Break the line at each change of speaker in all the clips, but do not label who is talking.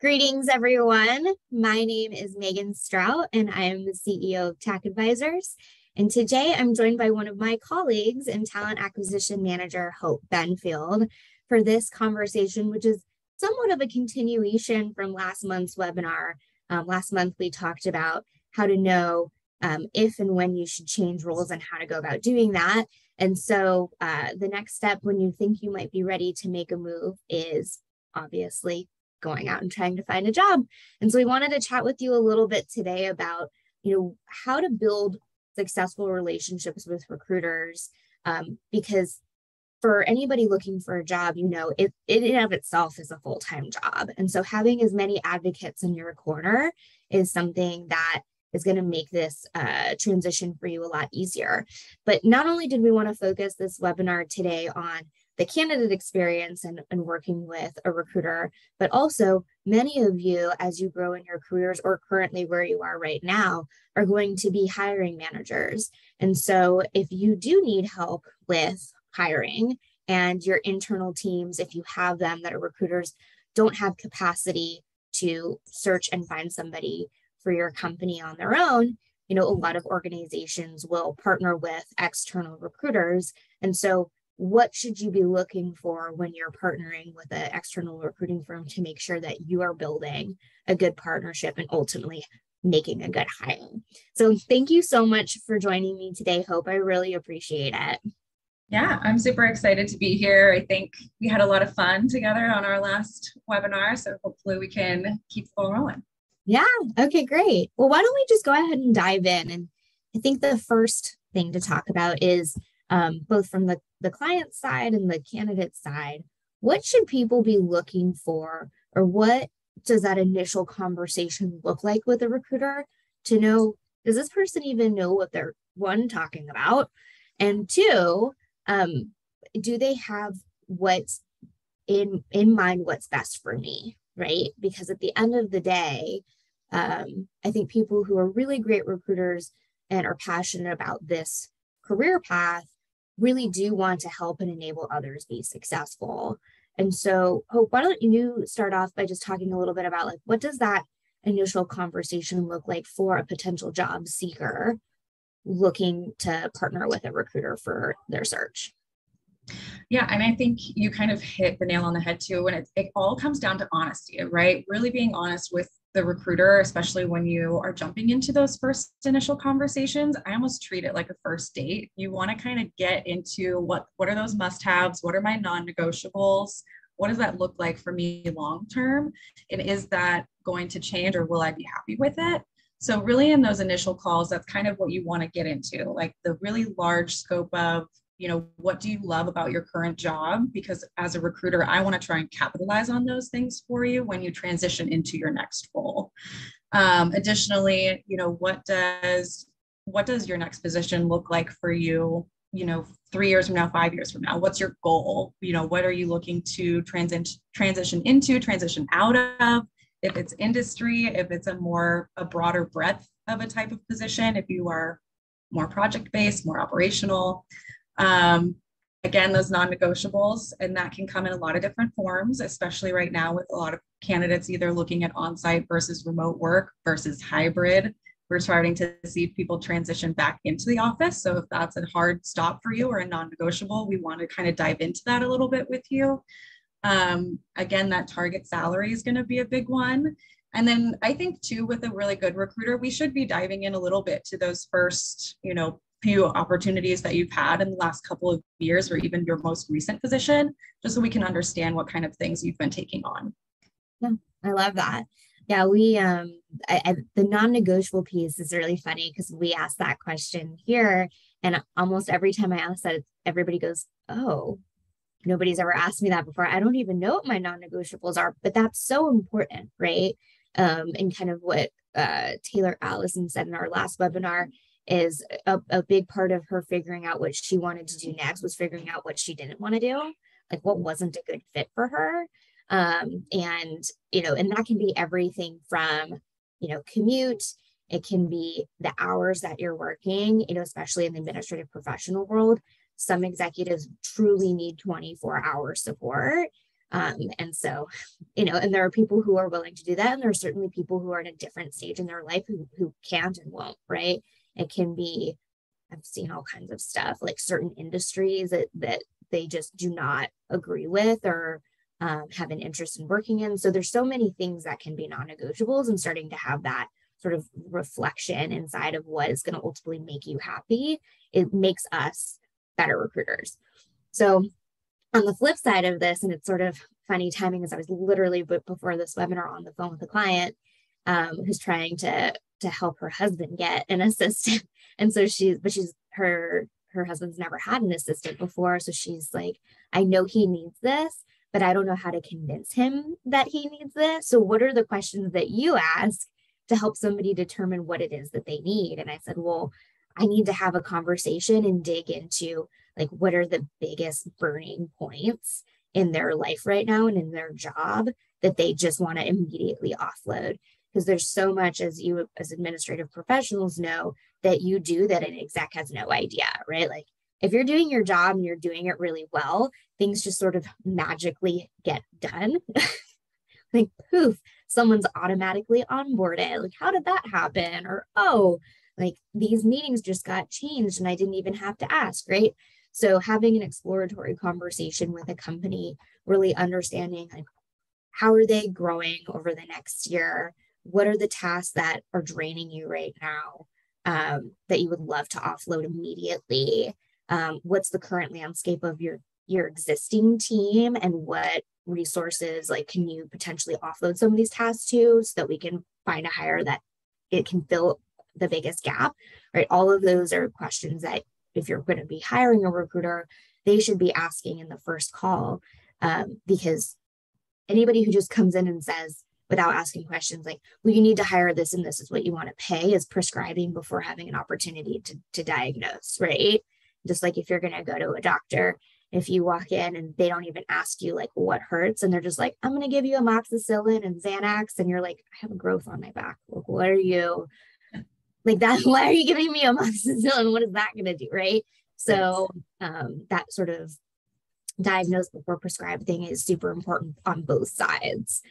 Greetings, everyone. My name is Meagan Strout, and I am the CEO of Tack Advisors. And today I'm joined by one of my colleagues and talent acquisition manager, Hope Benfield, for this conversation, which is somewhat of a continuation from last month's webinar. Last month, we talked about how to know if and when you should change roles and how to go about doing that. And so the next step when you think you might be ready to make a move is obviously going out and trying to find a job. And so we wanted to chat with you a little bit today about, how to build successful relationships with recruiters, because for anybody looking for a job, it in and of itself is a full-time job. And so having as many advocates in your corner is something that is going to make this transition for you a lot easier. But not only did we want to focus this webinar today on the candidate experience and working with a recruiter, but also many of you, as you grow in your careers or currently where you are right now, are going to be hiring managers. And so if you do need help with hiring and your internal teams, if you have them that are recruiters, don't have capacity to search and find somebody for your company on their own, a lot of organizations will partner with external recruiters. And so what should you be looking for when you're partnering with an external recruiting firm to make sure that you are building a good partnership and ultimately making a good hire? So thank you so much for joining me today, Hope. I really appreciate it.
Yeah, I'm super excited to be here. I think we had a lot of fun together on our last webinar, so hopefully we can keep the ball rolling.
Yeah, okay, great. Well, why don't we just go ahead and dive in? And I think the first thing to talk about is both from the client side and the candidate side, what should people be looking for, or what does that initial conversation look like with a recruiter to know, does this person even know what they're, one, talking about, and two, do they have what's in mind, what's best for me, right? Because at the end of the day, I think people who are really great recruiters and are passionate about this career path really do want to help and enable others be successful. And so, Hope, why don't you start off by just talking a little bit about what does that initial conversation look like for a potential job seeker looking to partner with a recruiter for their search?
Yeah, and I think you kind of hit the nail on the head too, when it all comes down to honesty, right? Really being honest with the recruiter, especially when you are jumping into those first initial conversations. I almost treat it like a first date. You want to kind of get into what are those must-haves? What are my non-negotiables? What does that look like for me long-term? And is that going to change, or will I be happy with it? So really in those initial calls, that's kind of what you want to get into, like the really large scope of, what do you love about your current job? Because as a recruiter, I want to try and capitalize on those things for you when you transition into your next role. Additionally, what does your next position look like for you, 3 years from now, 5 years from now? What's your goal? What are you looking to transition into, transition out of? If it's industry, if it's a broader breadth of a type of position, if you are more project-based, more operational. Again, those non-negotiables, and that can come in a lot of different forms, especially right now with a lot of candidates either looking at on-site versus remote work versus hybrid. We're starting to see people transition back into the office. So if that's a hard stop for you or a non-negotiable, we want to kind of dive into that a little bit with you. Again, that target salary is going to be a big one. And then I think too, with a really good recruiter, we should be diving in a little bit to those first, few opportunities that you've had in the last couple of years, or even your most recent position, just so we can understand what kind of things you've been taking on.
Yeah, I love that. Yeah, we the non-negotiable piece is really funny because we asked that question here, and almost every time I ask that, everybody goes, "Oh, nobody's ever asked me that before. I don't even know what my non-negotiables are," but that's so important, right? And kind of what Taylor Allison said in our last webinar is a big part of her figuring out what she wanted to do next was figuring out what she didn't want to do, like what wasn't a good fit for her. And that can be everything from, commute. It can be the hours that you're working, especially in the administrative professional world. Some executives truly need 24-hour support. And so, and there are people who are willing to do that. And there are certainly people who are in a different stage in their life who can't and won't, right? It can be, I've seen all kinds of stuff, like certain industries that they just do not agree with or have an interest in working in. So there's so many things that can be non-negotiables, and starting to have that sort of reflection inside of what is going to ultimately make you happy, it makes us better recruiters. So on the flip side of this, and it's sort of funny timing, as I was literally before this webinar on the phone with a client who's trying to help her husband get an assistant. And so her husband's never had an assistant before. So she's like, I know he needs this, but I don't know how to convince him that he needs this. So what are the questions that you ask to help somebody determine what it is that they need? And I said, well, I need to have a conversation and dig into like, what are the biggest burning points in their life right now and in their job that they just want to immediately offload? Because there's so much, as you as administrative professionals know, that you do that an exec has no idea, right? Like if you're doing your job and you're doing it really well, things just sort of magically get done. Like poof, someone's automatically onboarded. Like, how did that happen? Or, oh, like these meetings just got changed and I didn't even have to ask, right? So having an exploratory conversation with a company, really understanding like, how are they growing over the next year? What are the tasks that are draining you right now that you would love to offload immediately? What's the current landscape of your existing team, and what resources like can you potentially offload some of these tasks to, so that we can find a hire that it can fill the biggest gap, right? All of those are questions that if you're going to be hiring a recruiter, they should be asking in the first call, because anybody who just comes in and says, without asking questions like, well, you need to hire this and this is what you want to pay, is prescribing before having an opportunity to diagnose, right? Just like if you're going to go to a doctor, if you walk in and they don't even ask you like what hurts, and they're just like, I'm going to give you amoxicillin and Xanax, and you're like, I have a growth on my back. Like, what are you like that? Why are you giving me amoxicillin? What is that going to do, right? So that sort of diagnose before prescribe thing is super important on both sides.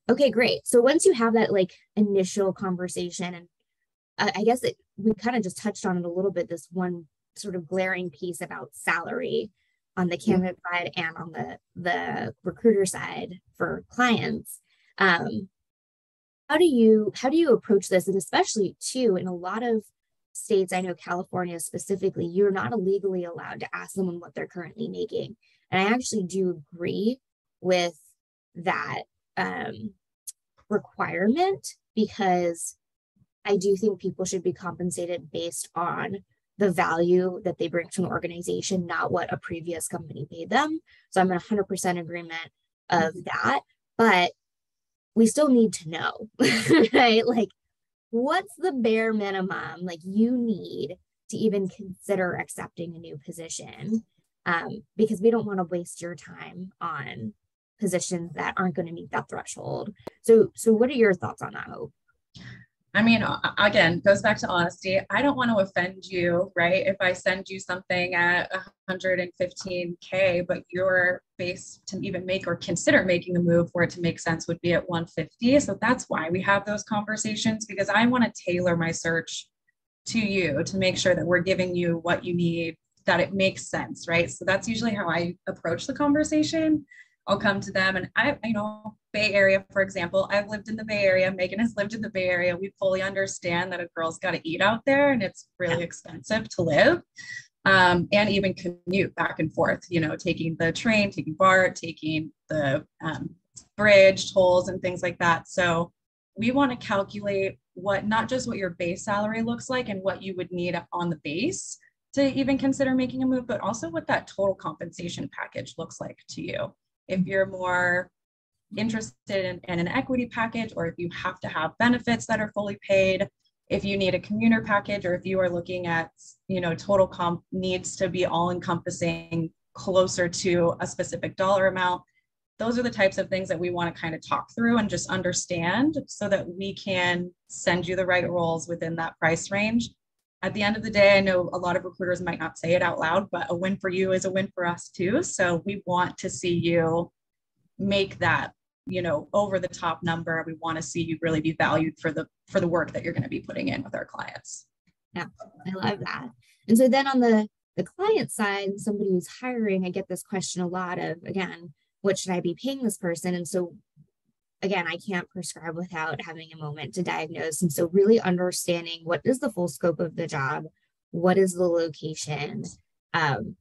Okay, great. So once you have that like initial conversation, and I guess we kind of just touched on it a little bit, this one sort of glaring piece about salary on the candidate side and on the recruiter side for clients. How do you approach this? And especially too, in a lot of states, I know California specifically, you're not legally allowed to ask someone what they're currently making. And I actually do agree with that requirement, because I do think people should be compensated based on the value that they bring to an organization, not what a previous company paid them. So I'm in 100% agreement of that, but we still need to know, right? Like, what's the bare minimum like you need to even consider accepting a new position? Because we don't want to waste your time on positions that aren't going to meet that threshold. So what are your thoughts on that, Hope?
I mean, again, goes back to honesty. I don't want to offend you, right? If I send you something at 115K, but your base to even make or consider making a move for it to make sense would be at 150. So that's why we have those conversations, because I want to tailor my search to you to make sure that we're giving you what you need, that it makes sense, right? So that's usually how I approach the conversation. I'll come to them, and Bay Area, for example, I've lived in the Bay Area. Meagan has lived in the Bay Area. We fully understand that a girl's got to eat out there, and it's really expensive to live, and even commute back and forth, taking the train, taking BART, taking the bridge, tolls, and things like that. So we want to calculate not just what your base salary looks like and what you would need on the base to even consider making a move, but also what that total compensation package looks like to you. If you're more interested in an equity package, or if you have to have benefits that are fully paid, if you need a commuter package, or if you are looking at, total comp needs to be all encompassing closer to a specific dollar amount. Those are the types of things that we want to kind of talk through and just understand, so that we can send you the right roles within that price range. at the end of the day, I know a lot of recruiters might not say it out loud, but a win for you is a win for us too. So we want to see you make that, over the top number. We want to see you really be valued for the work that you're going to be putting in with our clients.
Yeah, I love that. And so then on the client side, somebody who's hiring, I get this question a lot of, again, what should I be paying this person? And so again, I can't prescribe without having a moment to diagnose. And so really understanding what is the full scope of the job, what is the location,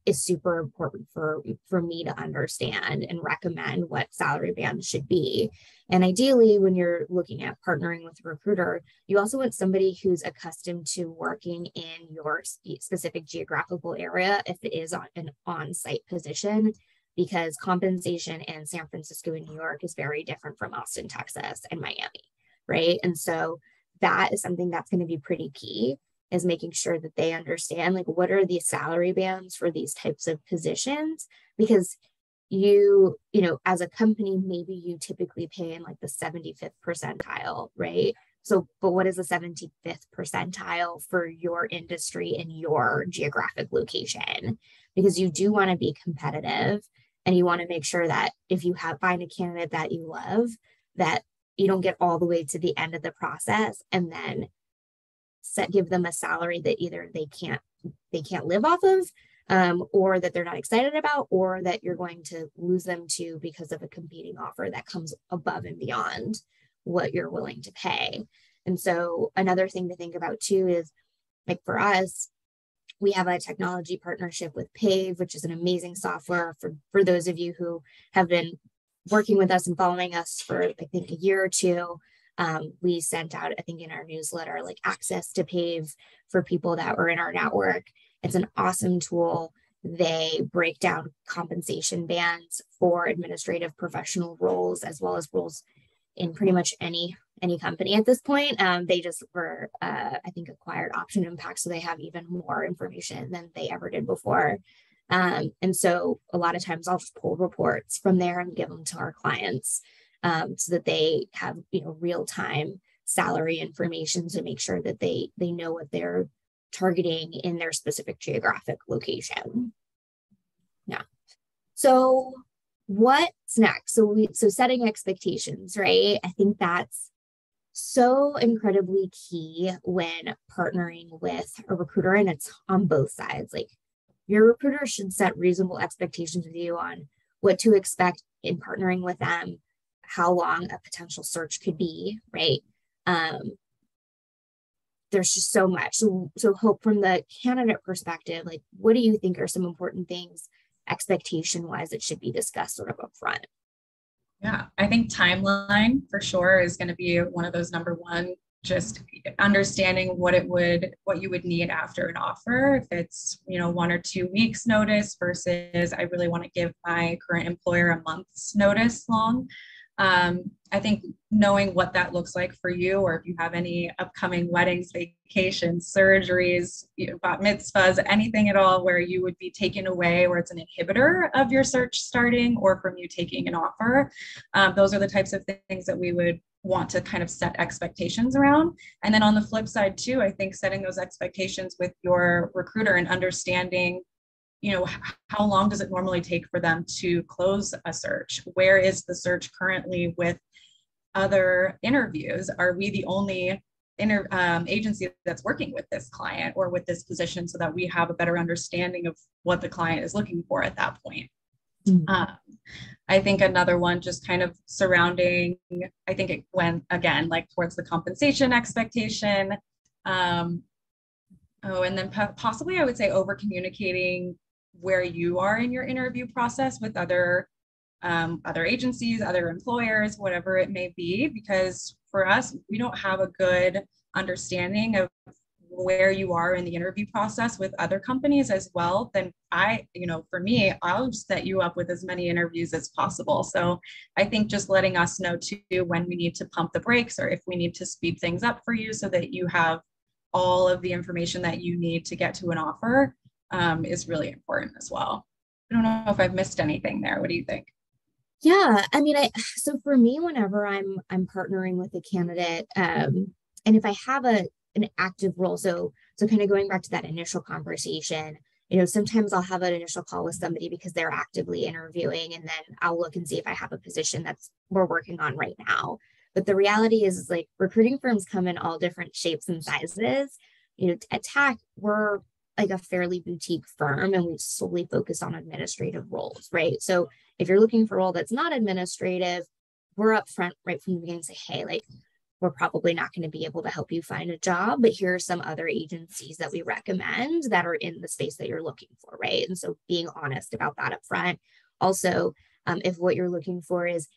is super important for me to understand and recommend what salary band should be. And ideally, when you're looking at partnering with a recruiter, you also want somebody who's accustomed to working in your specific geographical area if it is an on-site position, because compensation in San Francisco and New York is very different from Austin, Texas, and Miami, right? And so that is something that's going to be pretty key, is making sure that they understand, like, what are the salary bands for these types of positions? Because you know, as a company, maybe you typically pay in like the 75th percentile, right? So, but what is the 75th percentile for your industry and your geographic location? Because you do want to be competitive, and you want to make sure that if you find a candidate that you love, that you don't get all the way to the end of the process and then give them a salary that either they can't live off of, or that they're not excited about, or that you're going to lose them to because of a competing offer that comes above and beyond what you're willing to pay. And so another thing to think about too is, like, for us, we have a technology partnership with Pave, which is an amazing software for those of you who have been working with us and following us for, I think, a year or two. We sent out, I think, in our newsletter, like, access to Pave for people that were in our network. It's an awesome tool. They break down compensation bands for administrative professional roles, as well as roles in pretty much any company at this point. They just were, I think, acquired Option Impact, so they have even more information than they ever did before. And so a lot of times I'll just pull reports from there and give them to our clients, so that they have, real-time salary information to make sure that they know what they're targeting in their specific geographic location. Yeah. So what's next? So setting expectations, right? I think that's so incredibly key when partnering with a recruiter, and it's on both sides. Like, your recruiter should set reasonable expectations with you on what to expect in partnering with them, how long a potential search could be, right? There's just so much. So Hope, from the candidate perspective, like, what do you think are some important things expectation-wise that should be discussed sort of upfront?
Yeah, I think timeline for sure is going to be one of those number one. Just understanding what you would need after an offer. If it's 1 or 2 weeks notice versus I really want to give my current employer a month's notice long. I think knowing what that looks like for you, or if you have any upcoming weddings, vacations, surgeries, bat mitzvahs, anything at all where you would be taken away, where it's an inhibitor of your search starting or from you taking an offer. Those are the types of things that we would want to kind of set expectations around. And then on the flip side too, I think setting those expectations with your recruiter and understanding, how long does it normally take for them to close a search? Where is the search currently with other interviews? Are we the only agency that's working with this client or with this position, so that we have a better understanding of what the client is looking for at that point? Mm-hmm. I think another one, just kind of surrounding, I think it went again, like, towards the compensation expectation. And then possibly I would say over communicating where you are in your interview process with other agencies, other employers, whatever it may be, because for us, we don't have a good understanding of where you are in the interview process with other companies as well. Then for me, I'll set you up with as many interviews as possible. So I think just letting us know too when we need to pump the brakes, or if we need to speed things up for you so that you have all of the information that you need to get to an offer, is really important as well. I don't know if I've missed anything there. What do you think?
Yeah, I mean, so for me, whenever I'm partnering with a candidate, and if I have an active role, so So kind of going back to that initial conversation, sometimes I'll have an initial call with somebody because they're actively interviewing, and then I'll look and see if I have a position that's we're working on right now. But the reality is like recruiting firms come in all different shapes and sizes. At Tack, we're like a fairly boutique firm and we solely focus on administrative roles, right? So if you're looking for a role that's not administrative, we're upfront right from the beginning and say, hey, like we're probably not going to be able to help you find a job, but here are some other agencies that we recommend that are in the space that you're looking for, right? And so being honest about that up front. Also, if what you're looking for is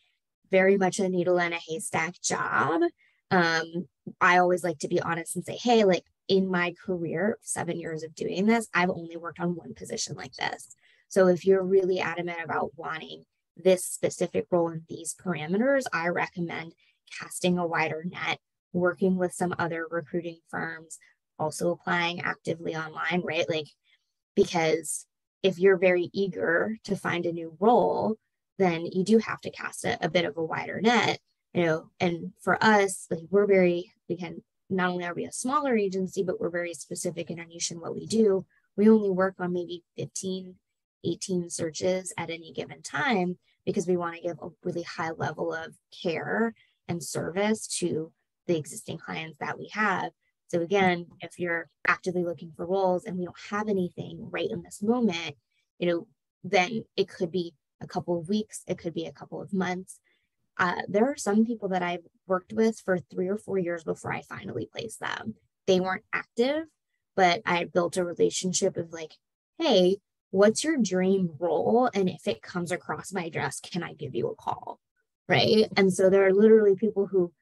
very much a needle in a haystack job, I always like to be honest and say, hey, like in my career, 7 years of doing this, I've only worked on one position like this. So if you're really adamant about wanting this specific role in these parameters, I recommend casting a wider net, working with some other recruiting firms, also applying actively online, right? Like, because if you're very eager to find a new role, then you do have to cast a bit of a wider net, and for us, like we can, not only are we a smaller agency, but we're very specific in our niche and what we do. We only work on maybe 15, 18 searches at any given time because we want to give a really high level of care and service to the existing clients that we have. So again, if you're actively looking for roles and we don't have anything right in this moment, then it could be a couple of weeks, it could be a couple of months. There are some people that I've worked with for 3 or 4 years before I finally placed them. They weren't active, but I built a relationship of like, hey, what's your dream role? And if it comes across my desk, can I give you a call? Right. And so there are literally people who,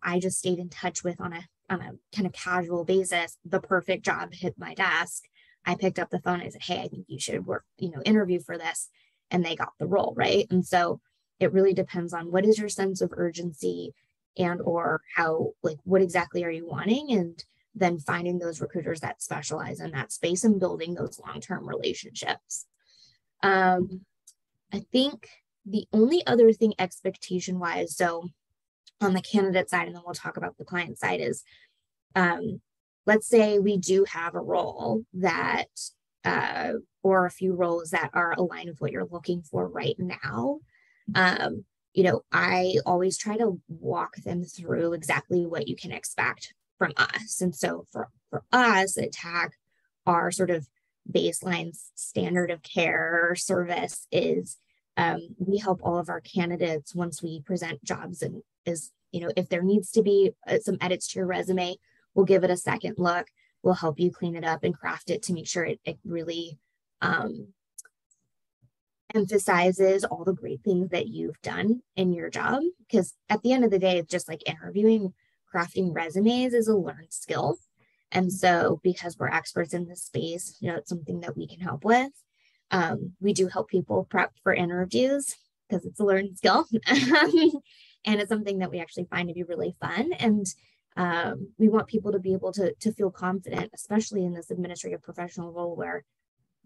I just stayed in touch with on a kind of casual basis. The perfect job hit my desk. I picked up the phone and I said, hey, I think you should work, interview for this. And they got the role. Right. And so it really depends on what is your sense of urgency and or how, like, what exactly are you wanting? And then finding those recruiters that specialize in that space and building those long-term relationships. I think the only other thing expectation wise, so on the candidate side, and then we'll talk about the client side, is let's say we do have a role that or a few roles that are aligned with what you're looking for right now. I always try to walk them through exactly what you can expect from us. And so for us at Tack, our sort of baseline standard of care service is we help all of our candidates once we present jobs, and if there needs to be some edits to your resume, we'll give it a second look. We'll help you clean it up and craft it to make sure it really emphasizes all the great things that you've done in your job. Because at the end of the day, it's just like interviewing, crafting resumes is a learned skill. And so because we're experts in this space, it's something that we can help with. We do help people prep for interviews because it's a learned skill. And it's something that we actually find to be really fun. And we want people to be able to feel confident, especially in this administrative professional role where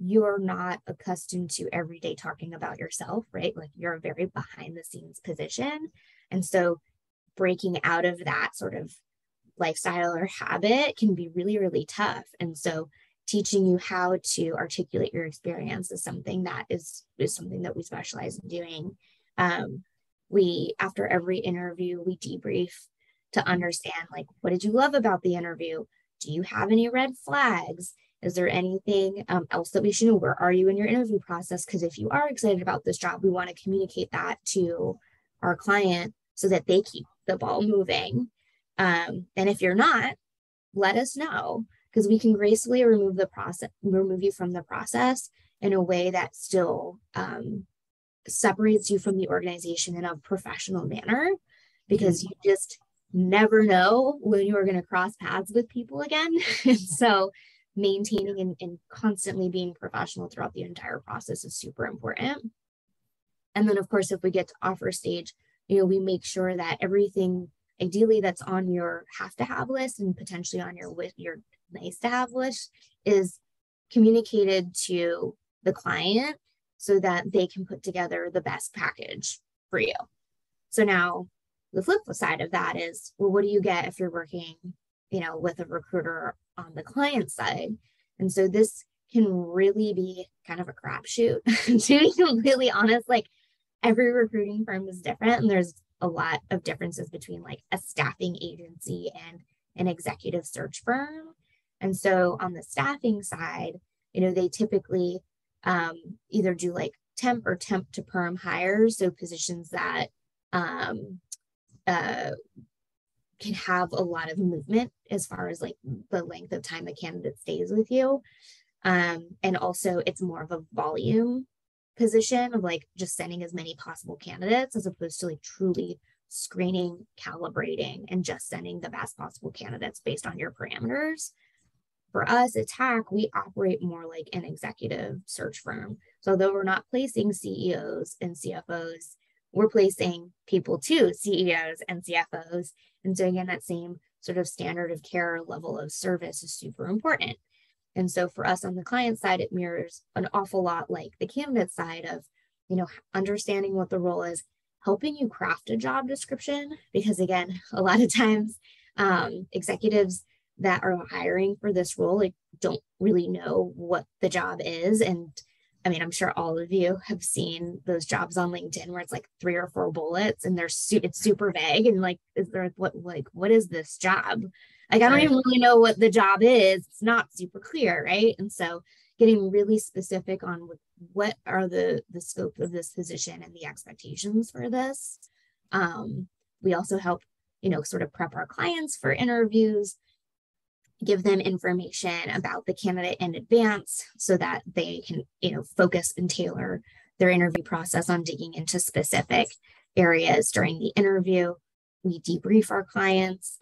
you're not accustomed to every day talking about yourself, right? Like you're a very behind the scenes position. And so breaking out of that sort of lifestyle or habit can be really, really tough. And so teaching you how to articulate your experience is something that is something that we specialize in doing. We, after every interview, we debrief to understand, like, what did you love about the interview? Do you have any red flags? Is there anything else that we should know? Where are you in your interview process? Because if you are excited about this job, we want to communicate that to our client so that they keep the ball moving. And if you're not, let us know, because we can gracefully remove you from the process in a way that still separates you from the organization in a professional manner, because you just never know when you are going to cross paths with people again. And so maintaining and constantly being professional throughout the entire process is super important. And then, of course, if we get to offer stage, we make sure that everything ideally that's on your have to have list and potentially on your nice to have list is communicated to the client so that they can put together the best package for you. So now the flip side of that is, well, what do you get if you're working, with a recruiter on the client side. And so this can really be kind of a crapshoot. To be completely honest, like every recruiting firm is different, and there's a lot of differences between like a staffing agency and an executive search firm. And so on the staffing side, they typically either do like temp or temp to perm hires, so positions that can have a lot of movement as far as like the length of time a candidate stays with you. And also it's more of a volume position of like just sending as many possible candidates as opposed to like truly screening, calibrating, and just sending the best possible candidates based on your parameters. For us at Tack, we operate more like an executive search firm. So although we're not placing CEOs and CFOs, we're placing people to CEOs and CFOs. And so again, that same sort of standard of care level of service is super important. And so for us on the client side, it mirrors an awful lot like the candidate side of, understanding what the role is, helping you craft a job description. Because again, a lot of times executives that are hiring for this role like don't really know what the job is. And I mean, I'm sure all of you have seen those jobs on LinkedIn where it's like 3 or 4 bullets and it's super vague. And like, what is this job? Like, I don't even really know what the job is. It's not super clear, right? And so getting really specific on what are the scope of this position and the expectations for this. We also help, sort of prep our clients for interviews, give them information about the candidate in advance so that they can, focus and tailor their interview process on digging into specific areas during the interview. We debrief our clients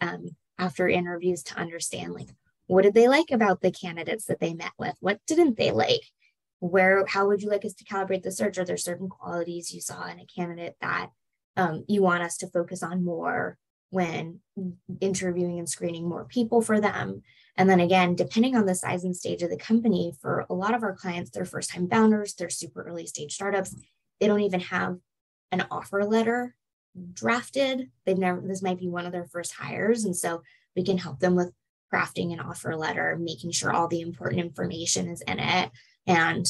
after interviews to understand, like, what did they like about the candidates that they met with? What didn't they like? How would you like us to calibrate the search? Are there certain qualities you saw in a candidate that you want us to focus on more when interviewing and screening more people for them? And then again, depending on the size and stage of the company, for a lot of our clients, they're first-time founders, they're super early stage startups. They don't even have an offer letter drafted. This might be one of their first hires. And so we can help them with crafting an offer letter, making sure all the important information is in it. And,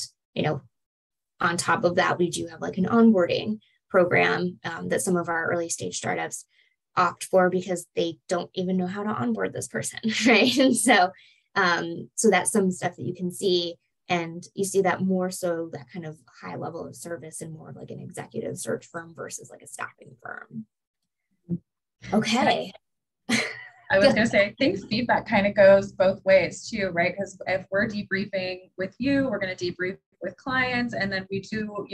on top of that, we do have like an onboarding program that some of our early stage startups opt for because they don't even know how to onboard this person, right? And so that's some stuff that you can see, and you see that more so that kind of high level of service and more of like an executive search firm versus like a staffing firm. Okay.
I was going to say, I think feedback kind of goes both ways too, right? Because if we're debriefing with you, we're going to debrief with clients, and then we do,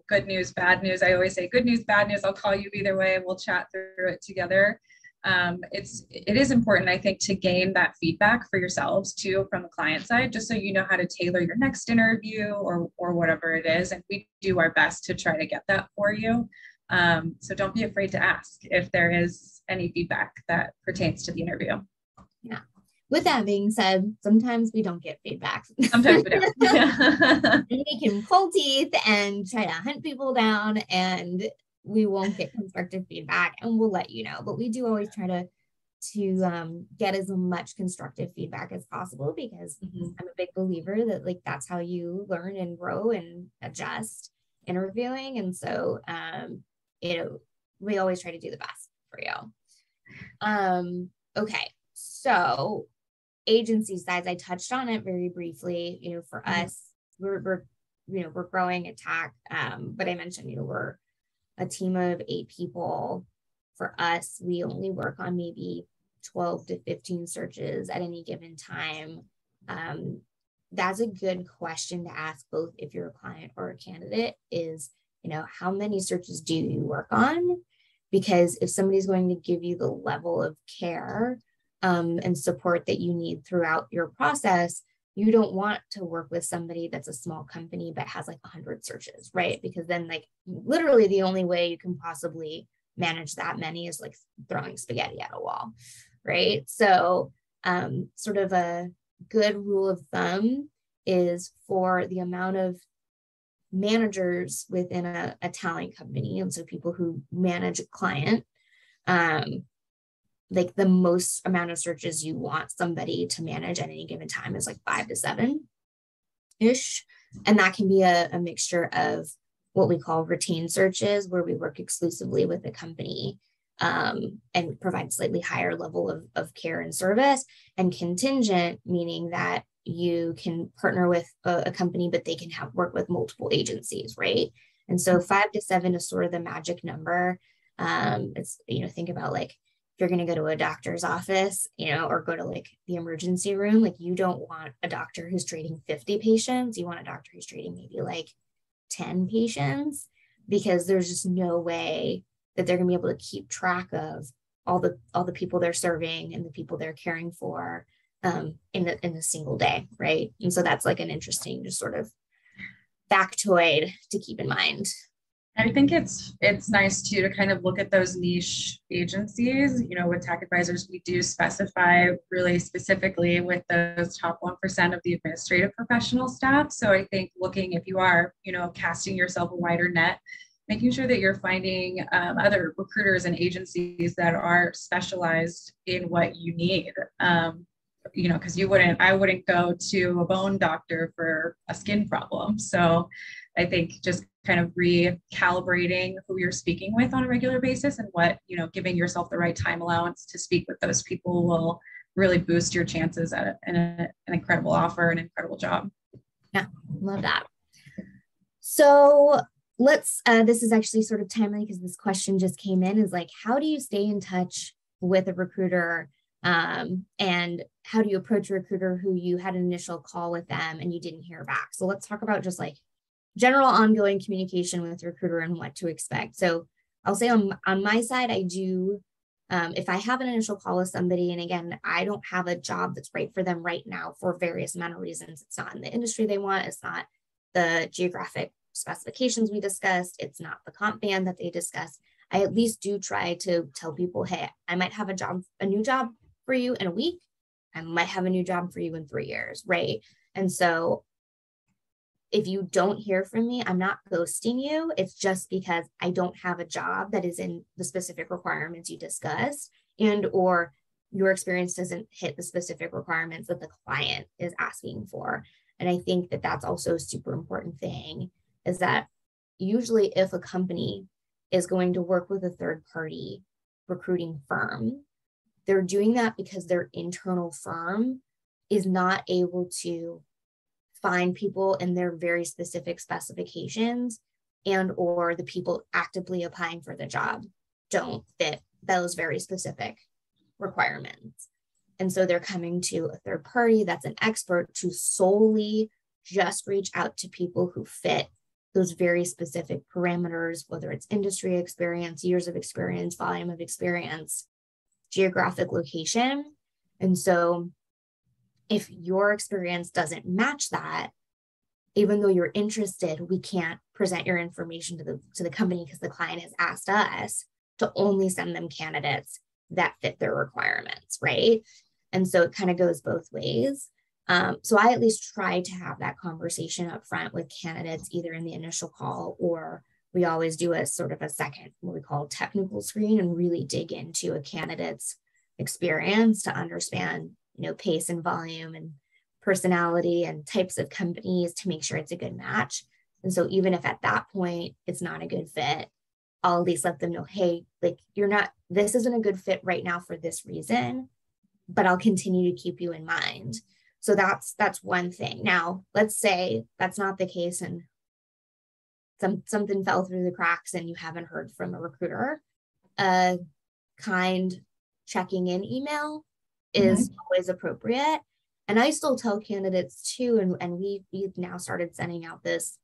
good news, bad news. I always say good news, bad news. I'll call you either way. We'll chat through it together. It is important, I think, to gain that feedback for yourselves too from the client side, just so you know how to tailor your next interview or whatever it is. And we do our best to try to get that for you. So don't be afraid to ask if there is any feedback that pertains to the interview.
Yeah. With that being said, sometimes we don't get feedback.
Sometimes we don't.
And we can pull teeth and try to hunt people down, and we won't get constructive feedback, and we'll let you know. But we do always try to get as much constructive feedback as possible, because I'm a big believer that like that's how you learn and grow and adjust interviewing. And so we always try to do the best for you. Okay, so agency size, I touched on it very briefly. For us, we're growing at Tack, but I mentioned we're a team of 8 people. For us, we only work on maybe 12 to 15 searches at any given time. That's a good question to ask, both if you're a client or a candidate, is, how many searches do you work on? Because if somebody's going to give you the level of care and support that you need throughout your process, you don't want to work with somebody that's a small company but has like 100 searches, right? Because then like literally the only way you can possibly manage that many is like throwing spaghetti at a wall, right? So sort of a good rule of thumb is for the amount of managers within a talent company, and so people who manage a client, like the most amount of searches you want somebody to manage at any given time is like 5 to 7-ish. And that can be a mixture of what we call retained searches, where we work exclusively with the company and provide slightly higher level of care and service, and contingent, meaning that you can partner with a company, but they can have work with multiple agencies, right? And so 5 to 7 is sort of the magic number. It's, think about like, if you're going to go to a doctor's office, or go to like the emergency room, like you don't want a doctor who's treating 50 patients. You want a doctor who's treating maybe like 10 patients, because there's just no way that they're going to be able to keep track of all the people they're serving and the people they're caring for in a single day, right? And so that's like an interesting just sort of factoid to keep in mind.
I think it's nice too to kind of look at those niche agencies. With Tack Advisors, we do specify really specifically with those top 1% of the administrative professional staff. So I think looking, if you are, casting yourself a wider net, making sure that you're finding other recruiters and agencies that are specialized in what you need. Because I wouldn't go to a bone doctor for a skin problem. So I think just kind of recalibrating who you're speaking with on a regular basis, and what, giving yourself the right time allowance to speak with those people will really boost your chances at an incredible offer, an incredible job.
Yeah, love that. So this is actually sort of timely because this question just came in, is like, how do you stay in touch with a recruiter? And how do you approach a recruiter who you had an initial call with them and you didn't hear back? So let's talk about just like general ongoing communication with the recruiter and what to expect. So I'll say on my side, I do, if I have an initial call with somebody, and again, I don't have a job that's right for them right now for various amount of reasons. It's not in the industry they want. It's not the geographic specifications we discussed. It's not the comp band that they discussed. I at least do try to tell people, hey, I might have a new job for you in a week. I might have a new job for you in 3 years, right? And so if you don't hear from me, I'm not ghosting you. It's just because I don't have a job that is in the specific requirements you discussed, and or your experience doesn't hit the specific requirements that the client is asking for. And I think that that's also a super important thing, is that usually if a company is going to work with a third party recruiting firm, they're doing that because their internal firm is not able to find people in their very specific specifications, and or the people actively applying for the job don't fit those very specific requirements. And so they're coming to a third party that's an expert to solely just reach out to people who fit those very specific parameters, whether it's industry experience, years of experience, volume of experience, geographic location. And so if your experience doesn't match that, even though you're interested, we can't present your information to the company, because the client has asked us to only send them candidates that fit their requirements, right? And so it kind of goes both ways. So I at least try to have that conversation up front with candidates, either in the initial call, or we always do a sort of a second, what we call technical screen, and really dig into a candidate's experience to understand, pace and volume and personality and types of companies, to make sure it's a good match. And so even if at that point it's not a good fit, I'll at least let them know, hey, like this isn't a good fit right now for this reason, but I'll continue to keep you in mind. So that's one thing. Now, let's say that's not the case and something fell through the cracks and you haven't heard from a recruiter. A kind checking in email is always appropriate. And I still tell candidates too, and we've now started sending out this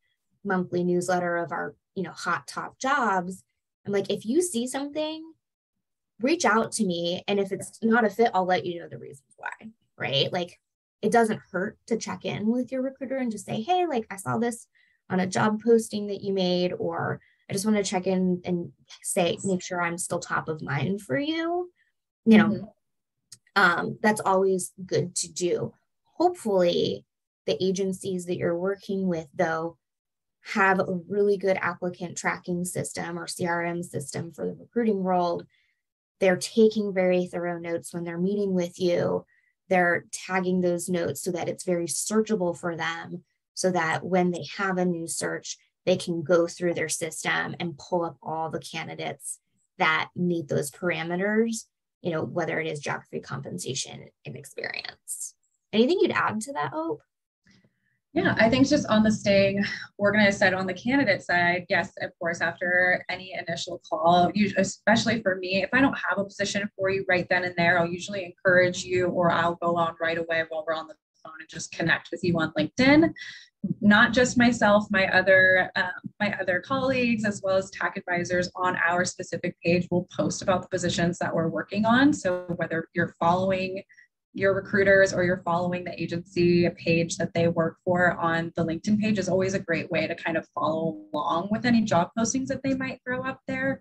monthly newsletter of our, hot top jobs. I'm like, if you see something, reach out to me. And if it's not a fit, I'll let you know the reasons why, right? Like, it doesn't hurt to check in with your recruiter and just say, hey, like, I saw this on a job posting that you made, or I just want to check in and make sure I'm still top of mind for you. That's always good to do. Hopefully the agencies that you're working with, though, have a really good applicant tracking system or CRM system for the recruiting world, they're taking very thorough notes when they're meeting with you. They're tagging those notes so that it's very searchable for them, so that when they have a new search, they can go through their system and pull up all the candidates that meet those parameters, whether it is geography, compensation, and experience. Anything you'd add to that, Hope?
Yeah, I think just on the staying organized side, on the candidate side, yes, of course, after any initial call, especially for me, if I don't have a position for you right then and there, I'll usually encourage you, or I'll go on right away while we're on the phone and just connect with you on LinkedIn. Not just myself, my other colleagues, as well as Tack advisors on our specific page will post about the positions that we're working on. So whether you're following your recruiters or you're following the agency page that they work for on the LinkedIn page is always a great way to kind of follow along with any job postings that they might throw up there.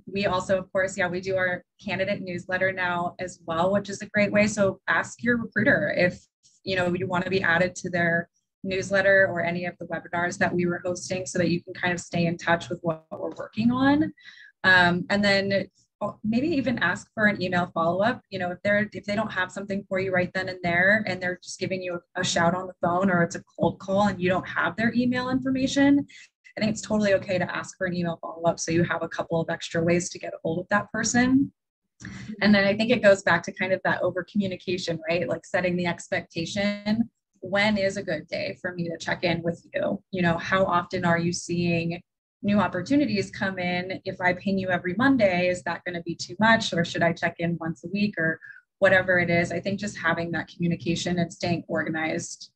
We also, of course, we do our candidate newsletter now as well, which is a great way. So ask your recruiter if you want to be added to their newsletter or any of the webinars that we were hosting, so that you can kind of stay in touch with what we're working on. And then maybe even ask for an email follow-up. If they don't have something for you right then and there, and they're just giving you a shout on the phone, or it's a cold call and you don't have their email information, I think it's totally okay to ask for an email follow-up, so you have a couple of extra ways to get a hold of that person. And then I think it goes back to kind of that over communication, right? Like setting the expectation. When is a good day for me to check in with you? How often are you seeing new opportunities come in? If I ping you every Monday, is that going to be too much? Or should I check in once a week, or whatever it is? I think just having that communication and staying organized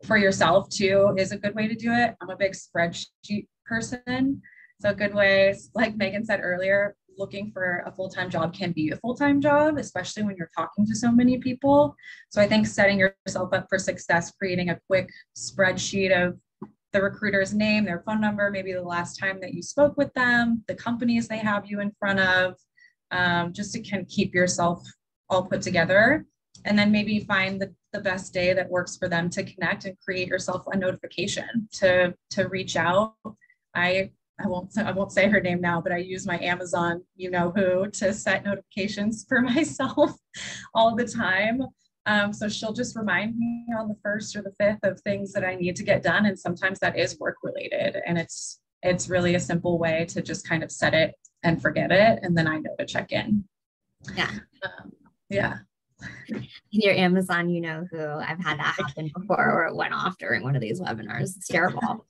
for yourself too is a good way to do it. I'm a big spreadsheet person. So a good way, like Meagan said earlier, looking for a full-time job can be a full-time job, especially when you're talking to so many people. So I think setting yourself up for success, creating a quick spreadsheet of the recruiter's name, their phone number, maybe the last time that you spoke with them, the companies they have you in front of, just to kind of keep yourself all put together. And then maybe find the best day that works for them to connect, and create yourself a notification to reach out. I won't say her name now, but I use my Amazon, who, to set notifications for myself all the time. So she'll just remind me on the 1st or the 5th of things that I need to get done. And sometimes that is work related. And it's really a simple way to just kind of set it and forget it. And then I know to check in.
Yeah.
Yeah.
Your Amazon, who, I've had that happen before, or it went off during one of these webinars. It's terrible.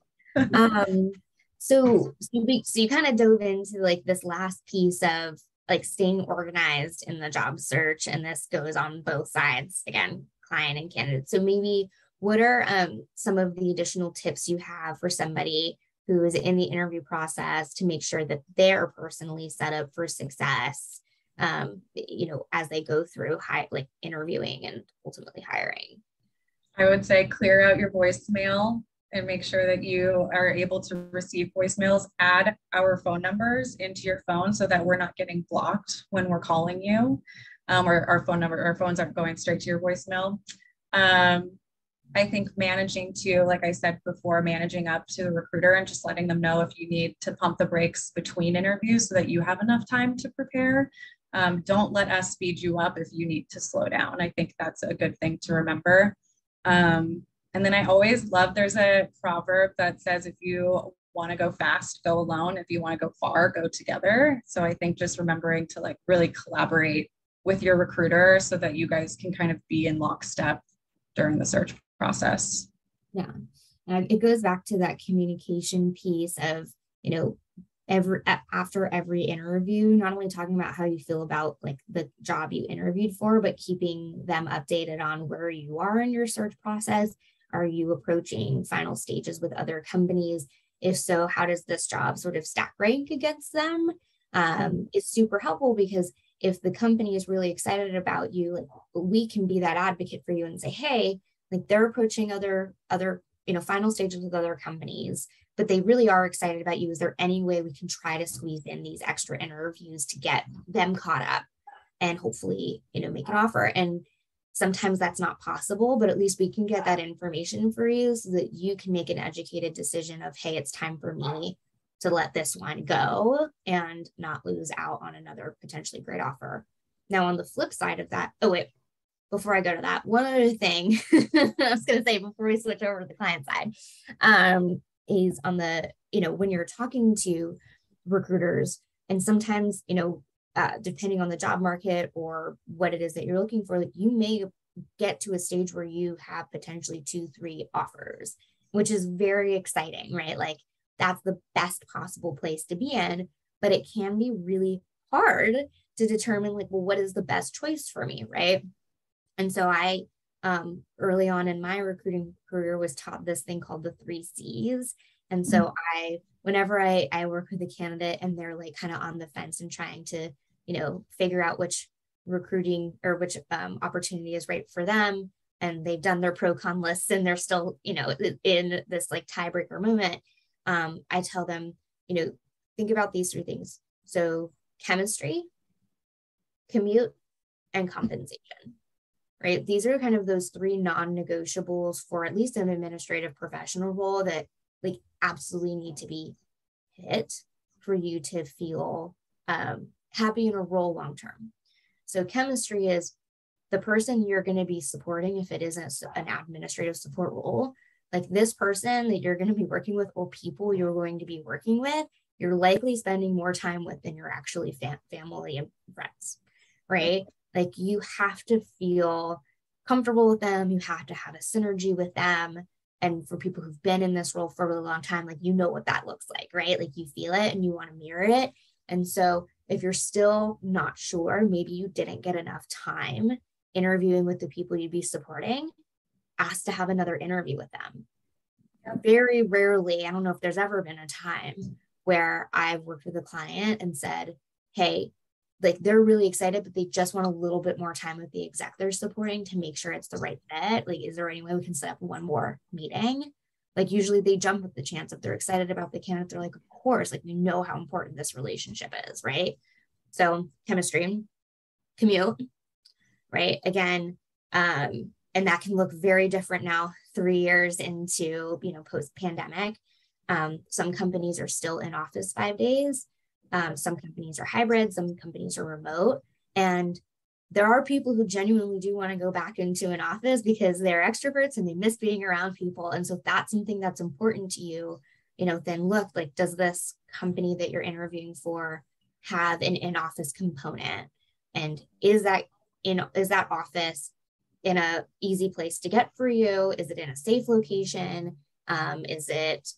So you kind of dove into like this last piece of like staying organized in the job search, and this goes on both sides, again, client and candidate. So maybe what are some of the additional tips you have for somebody who is in the interview process to make sure that they're personally set up for success, as they go through interviewing and ultimately hiring?
I would say clear out your voicemail and make sure that you are able to receive voicemails. Add our phone numbers into your phone so that we're not getting blocked when we're calling you, or our phones aren't going straight to your voicemail. I think managing to, like I said before, managing up to the recruiter and just letting them know if you need to pump the brakes between interviews so that you have enough time to prepare. Don't let us speed you up if you need to slow down. I think that's a good thing to remember. And then I always love, there's a proverb that says, if you want to go fast, go alone. If you want to go far, go together. So I think just remembering to like really collaborate with your recruiter so that you guys can kind of be in lockstep during the search process.
Yeah. And it goes back to that communication piece of, after every interview, not only talking about how you feel about like the job you interviewed for, but keeping them updated on where you are in your search process. Are you approaching final stages with other companies? If so, how does this job sort of stack rank against them? It's super helpful, because if the company is really excited about you, like, we can be that advocate for you and say, hey, like, they're approaching other final stages with other companies, but they really are excited about you. Is there any way we can try to squeeze in these extra interviews to get them caught up and hopefully, make an offer? And sometimes that's not possible, but at least we can get that information for you so that you can make an educated decision of, hey, it's time for me to let this one go and not lose out on another potentially great offer. Now, on the flip side of that, oh, wait, before I go to that, one other thing I was going to say before we switch over to the client side is on the, when you're talking to recruiters, and sometimes, depending on the job market or what it is that you're looking for, like you may get to a stage where you have potentially 2-3 offers, which is very exciting, right? Like that's the best possible place to be in, but it can be really hard to determine like, well, what is the best choice for me, right? And so I, early on in my recruiting career, was taught this thing called the 3 C's. And so whenever I work with a candidate and they're like kind of on the fence and trying to, figure out which recruiting or which opportunity is right for them, and they've done their pro con lists and they're still, in this like tiebreaker moment, I tell them, think about these 3 things. So chemistry, commute, and compensation. Right? These are kind of those 3 non-negotiables for at least an administrative professional role that like absolutely need to be hit for you to feel happy in a role long-term. So chemistry is the person you're going to be supporting if it isn't an administrative support role. Like this person that you're going to be working with or people you're going to be working with, you're likely spending more time with than you're actually family and friends, right? Like you have to feel comfortable with them. You have to have a synergy with them. And for people who've been in this role for a really long time, like, what that looks like, right? Like you feel it and you want to mirror it. And so if you're still not sure, maybe you didn't get enough time interviewing with the people you'd be supporting, ask to have another interview with them. Very rarely, I don't know if there's ever been a time where I've worked with a client and said, hey, like they're really excited, but they just want a little bit more time with the exec they're supporting to make sure it's the right fit. Like, is there any way we can set up one more meeting? Like usually they jump at the chance if they're excited about the candidate. They're like, of course, like we know how important this relationship is, right? So chemistry, commute, right? Again, and that can look very different now, 3 years into, post-pandemic. Some companies are still in office 5 days. Some companies are hybrid, some companies are remote. And there are people who genuinely do want to go back into an office because they're extroverts and they miss being around people. And so if that's something that's important to you, then look, like, does this company that you're interviewing for have an in-office component? And is that office in a easy place to get for you? Is it in a safe location? Is it,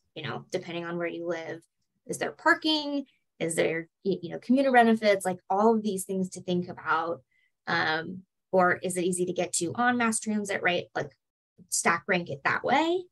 depending on where you live, is there parking? Is there, commuter benefits, like all of these things to think about? Or is it easy to get to on mass transit, right? Like stack rank it that way.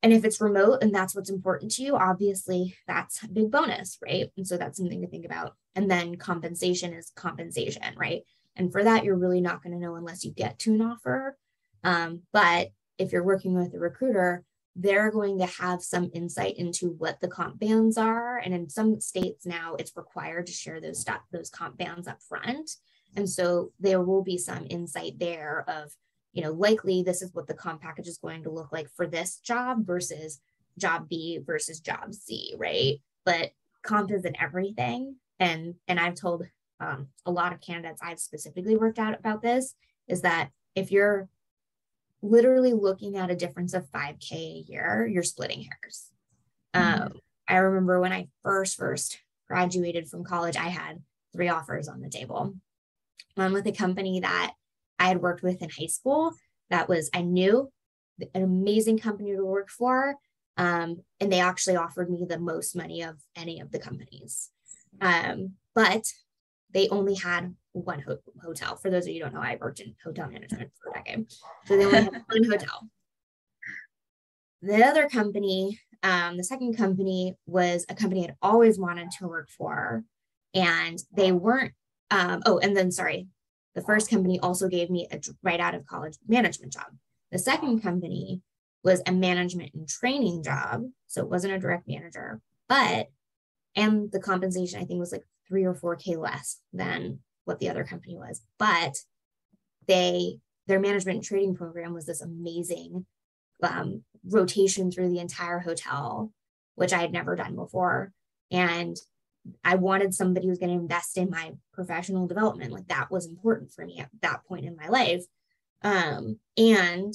And if it's remote and that's what's important to you, obviously that's a big bonus, right? And so that's something to think about. And then compensation is compensation, right? And for that, you're really not going to know unless you get to an offer. But if you're working with a recruiter, they're going to have some insight into what the comp bands are. And in some states now, it's required to share those comp bands up front. And so there will be some insight there of, likely this is what the comp package is going to look like for this job versus job B versus job C, right? But comp isn't everything. And I've told a lot of candidates I've specifically worked out about this is that if you're literally looking at a difference of $5K a year, you're splitting hairs. I remember when I first graduated from college, I had 3 offers on the table. One with a company that I had worked with in high school I knew an amazing company to work for. And they actually offered me the most money of any of the companies. But they only had one hotel. For those of you who don't know, I worked in hotel management for a decade. So they only had one hotel. The other company, the second company, was a company I'd always wanted to work for. And they weren't, the first company also gave me a right out of college management job. The second company was a management and training job. So it wasn't a direct manager, and the compensation I think was like 3 or 4K less than what the other company was. But their management and training program was this amazing rotation through the entire hotel, which I had never done before. And I wanted somebody who was going to invest in my professional development. Like that was important for me at that point in my life. And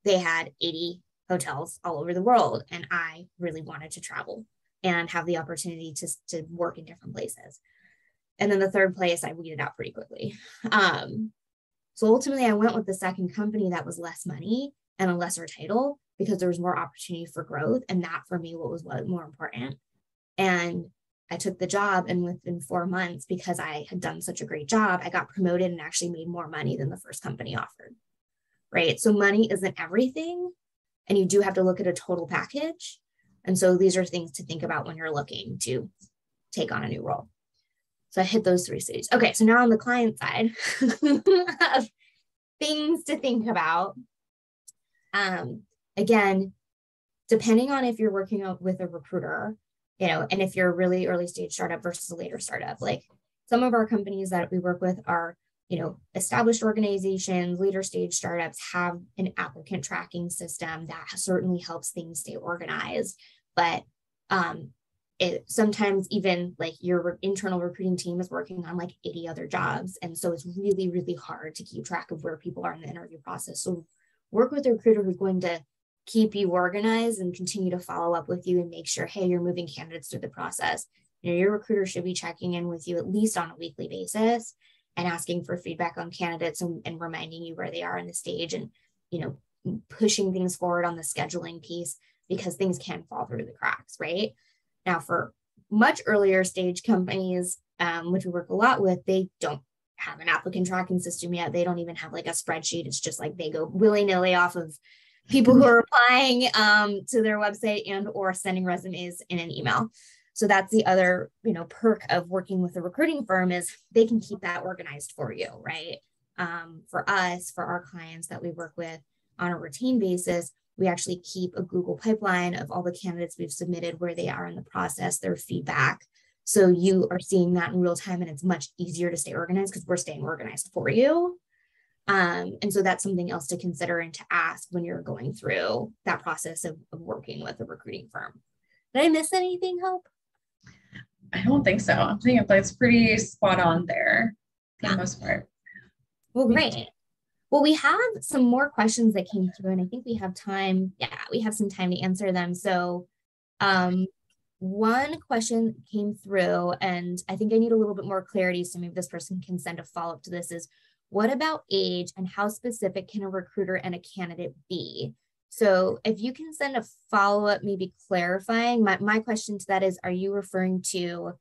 they had 80 hotels all over the world. And I really wanted to travel and have the opportunity to work in different places. And then the third place, I weeded out pretty quickly. So ultimately, I went with the second company that was less money and a lesser title because there was more opportunity for growth. And that for me, what was more important. And I took the job, and within 4 months, because I had done such a great job, I got promoted and actually made more money than the first company offered. Right. So money isn't everything. And you do have to look at a total package. And so these are things to think about when you're looking to take on a new role. So I hit those 3 stages. Okay, so now on the client side of things to think about. Again, depending on if you're working with a recruiter, and if you're a really early stage startup versus a later startup, like some of our companies that we work with are, established organizations, later stage startups have an applicant tracking system that certainly helps things stay organized. But it sometimes even like your internal recruiting team is working on like 80 other jobs. And so it's really, really hard to keep track of where people are in the interview process. So work with a recruiter who's going to keep you organized and continue to follow up with you and make sure, hey, you're moving candidates through the process. Your recruiter should be checking in with you at least on a weekly basis and asking for feedback on candidates and reminding you where they are in the stage and, pushing things forward on the scheduling piece because things can fall through the cracks, right? Now, for much earlier stage companies, which we work a lot with, they don't have an applicant tracking system yet. They don't even have like a spreadsheet. It's just like they go willy-nilly off of people who are applying to their website and or sending resumes in an email. So that's the other, perk of working with a recruiting firm is they can keep that organized for you, right? For us, for our clients that we work with on a routine basis, we actually keep a Google pipeline of all the candidates we've submitted, where they are in the process, their feedback. So you are seeing that in real time, and it's much easier to stay organized because we're staying organized for you. And so that's something else to consider and to ask when you're going through that process of working with a recruiting firm. Did I miss anything, Hope?
I don't think so. I think it's pretty spot on there for the most part.
Well, great. Well, we have some more questions that came through, and I think we have time. Yeah, we have some time to answer them. So one question came through, and I think I need a little bit more clarity, so maybe this person can send a follow-up to this, is what about age and how specific can a recruiter and a candidate be? So if you can send a follow-up, maybe clarifying, my question to that is, are you referring to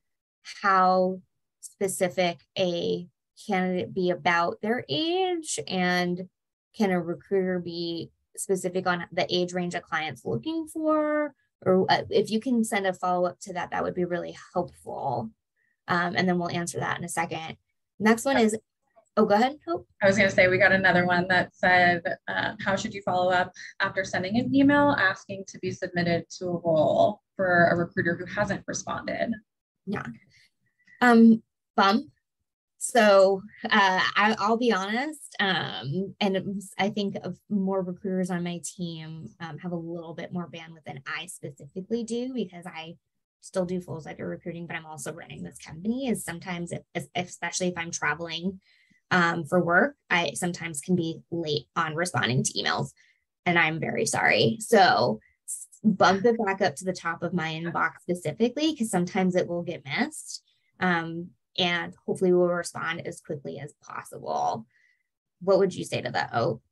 how specific a candidate be about their age, and can a recruiter be specific on the age range a client's looking for? Or if you can send a follow-up to that, that would be really helpful. And then we'll answer that in a second. Next one is, oh, go ahead, Hope.
I was going to say, we got another one that said, how should you follow up after sending an email asking to be submitted to a role for a recruiter who hasn't responded?
Yeah. Bump. So I'll be honest, and I think of more recruiters on my team have a little bit more bandwidth than I specifically do, because I still do full cycle recruiting, but I'm also running this company. Is sometimes, especially if I'm traveling for work, I sometimes can be late on responding to emails, and I'm very sorry. So bump it back up to the top of my inbox specifically, because sometimes it will get missed. And hopefully we'll respond as quickly as possible. What would you say to that, Hope?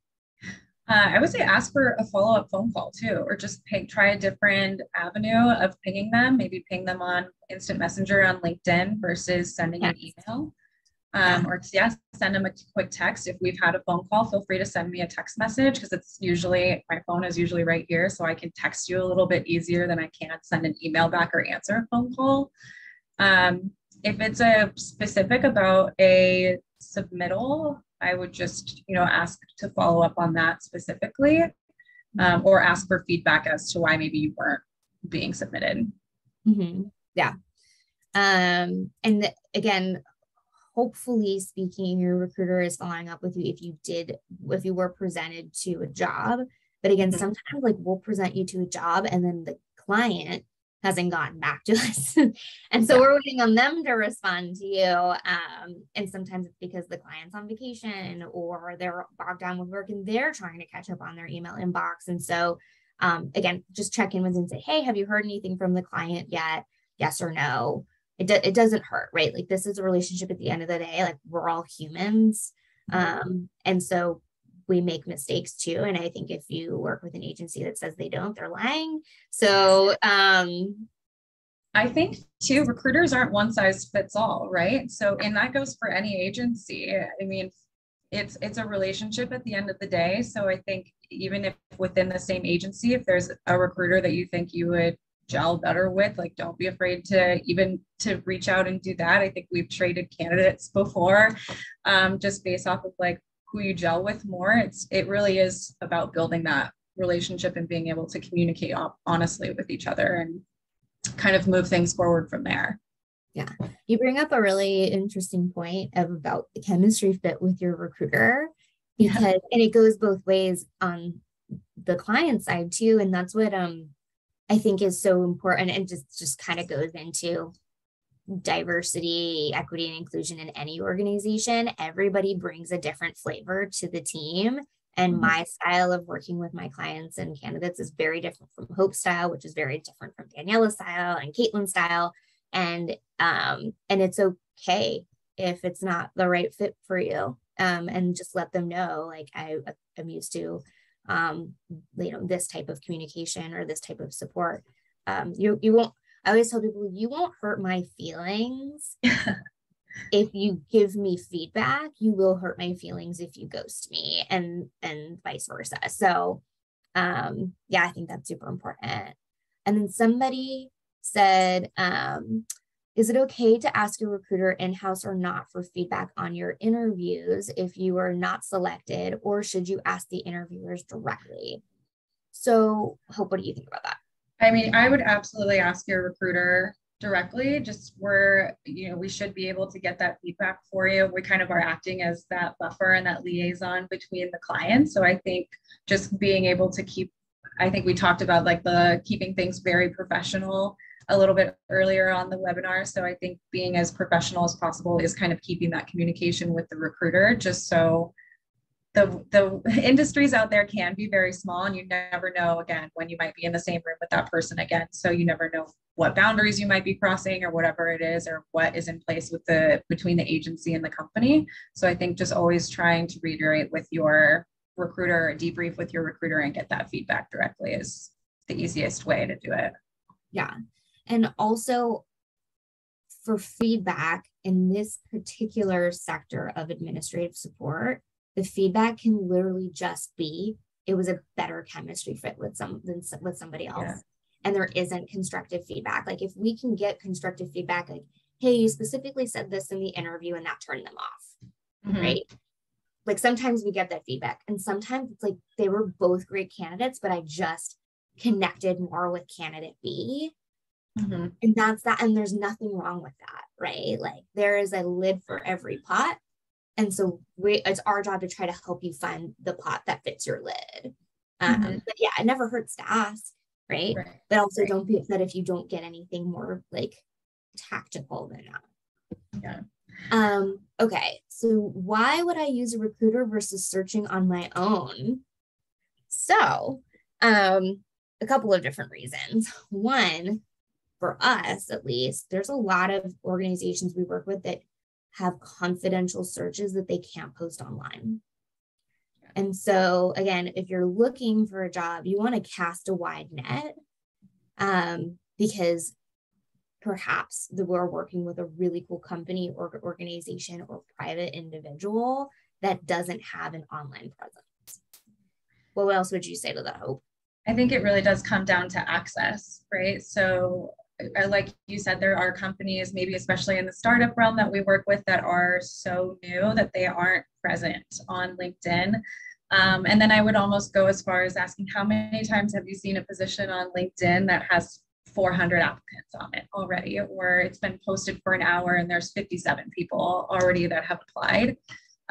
I would say ask for a follow-up phone call too, or just try a different avenue of pinging them. Maybe ping them on instant messenger on LinkedIn versus sending an email. Or send them a quick text. If we've had a phone call, feel free to send me a text message, because it's usually, my phone is usually right here, so I can text you a little bit easier than I can send an email back or answer a phone call. If it's a specific about a submittal, I would just, ask to follow up on that specifically, or ask for feedback as to why maybe you weren't being submitted.
Mm-hmm. Yeah. And again, hopefully speaking, your recruiter is following up with you if you were presented to a job. But again, sometimes like we'll present you to a job and then the client hasn't gotten back to us. And so we're waiting on them to respond to you. And sometimes it's because the client's on vacation or they're bogged down with work and they're trying to catch up on their email inbox. And so again, just check in with them and say, hey, have you heard anything from the client yet? Yes or no. It doesn't hurt, right? Like this is a relationship at the end of the day. Like we're all humans. And so we make mistakes too. And I think if you work with an agency that says they don't, they're lying. So
I think too, recruiters aren't one size fits all, right? So, and that goes for any agency. I mean, it's a relationship at the end of the day. So I think even if within the same agency, if there's a recruiter that you think you would gel better with, like don't be afraid to reach out and do that. I think we've traded candidates before, just based off of like who you gel with more. It really is about building that relationship and being able to communicate honestly with each other and kind of move things forward from there.
Yeah. You bring up a really interesting point about the chemistry fit with your recruiter because, and it goes both ways on the client side too. And that's what, I think is so important and just kind of goes into diversity, equity, and inclusion in any organization. Everybody brings a different flavor to the team. And my style of working with my clients and candidates is very different from Hope's style, which is very different from Daniela's style and Caitlin's style. And it's okay if it's not the right fit for you. And just let them know, like I'm used to this type of communication or this type of support. You won't, I always tell people, you won't hurt my feelings. If you give me feedback, you will hurt my feelings if you ghost me and vice versa. So I think that's super important. And then somebody said, is it okay to ask your recruiter in-house or not for feedback on your interviews if you are not selected, or should you ask the interviewers directly? So Hope, what do you think about that?
I mean, I would absolutely ask your recruiter directly, just where, we should be able to get that feedback for you. We kind of are acting as that buffer and that liaison between the client. So I think just being able to I think we talked about like keeping things very professional a little bit earlier on the webinar. So I think being as professional as possible is kind of keeping that communication with the recruiter, just so the industries out there can be very small and you never know, again, when you might be in the same room with that person again. So you never know what boundaries you might be crossing or whatever it is, or what is in place between the agency and the company. So I think just always trying to reiterate with your recruiter, debrief with your recruiter and get that feedback directly is the easiest way to do it.
Yeah. And also for feedback in this particular sector of administrative support, the feedback can literally just be, it was a better chemistry fit with somebody else. Yeah. And there isn't constructive feedback. Like if we can get constructive feedback, like, hey, you specifically said this in the interview and that turned them off, right? Like sometimes we get that feedback and sometimes it's like they were both great candidates, but I just connected more with candidate B. And that's that. And there's nothing wrong with that, right? Like there is a lid for every pot. And so it's our job to try to help you find the pot that fits your lid. But yeah, it never hurts to ask, right? But also don't be upset if you don't get anything more like tactical than that. Yeah. Okay. So why would I use a recruiter versus searching on my own? So a couple of different reasons. One, for us at least, there's a lot of organizations we work with that have confidential searches that they can't post online. And so again, if you're looking for a job, you want to cast a wide net because perhaps we're working with a really cool company or organization or private individual that doesn't have an online presence. What else would you say to that, Hope?
I think it really does come down to access, right? So like you said, there are companies, maybe especially in the startup realm that we work with, that are so new that they aren't present on LinkedIn. And then I would almost go as far as asking, how many times have you seen a position on LinkedIn that has 400 applicants on it already, or it's been posted for an hour and there's 57 people already that have applied?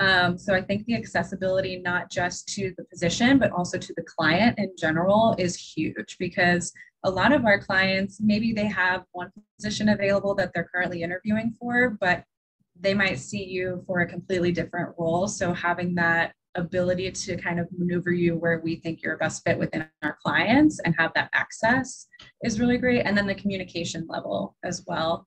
So I think the accessibility, not just to the position, but also to the client in general, is huge, because a lot of our clients, maybe they have one position available that they're currently interviewing for, but they might see you for a completely different role. So having that ability to kind of maneuver you where we think you're a best fit within our clients and have that access is really great. And then the communication level as well,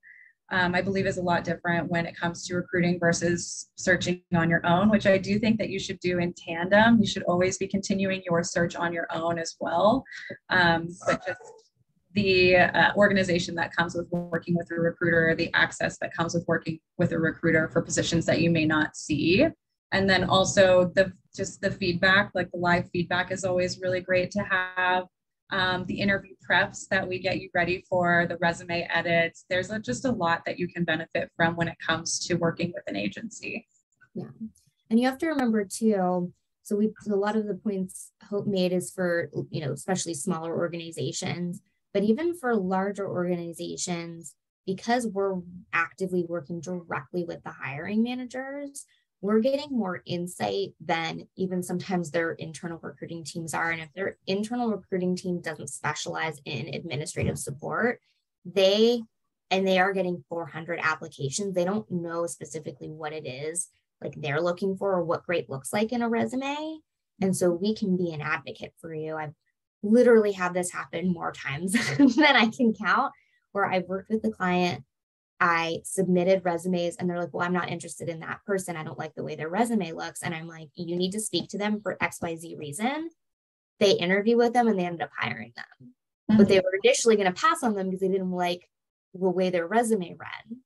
I believe is a lot different when it comes to recruiting versus searching on your own, which I do think that you should do in tandem. You should always be continuing your search on your own as well. But just the organization that comes with working with a recruiter, the access that comes with working with a recruiter for positions that you may not see. And then also the feedback, like the live feedback is always really great to have. The interview preps that we get you ready for, the resume edits. There's just a lot that you can benefit from when it comes to working with an agency.
Yeah. And you have to remember too, so a lot of the points Hope made is for, especially smaller organizations, but even for larger organizations, because we're actively working directly with the hiring managers, we're getting more insight than even sometimes their internal recruiting teams are. And if their internal recruiting team doesn't specialize in administrative support, they are getting 400 applications. They don't know specifically what it is like they're looking for or what great looks like in a resume. And so we can be an advocate for you. I've literally had this happen more times than I can count, where I've worked with the client, I submitted resumes and they're like, well, I'm not interested in that person. I don't like the way their resume looks. And I'm like, you need to speak to them for XYZ reason. They interview with them and they ended up hiring them. Mm-hmm. But they were initially going to pass on them because they didn't like the way their resume read.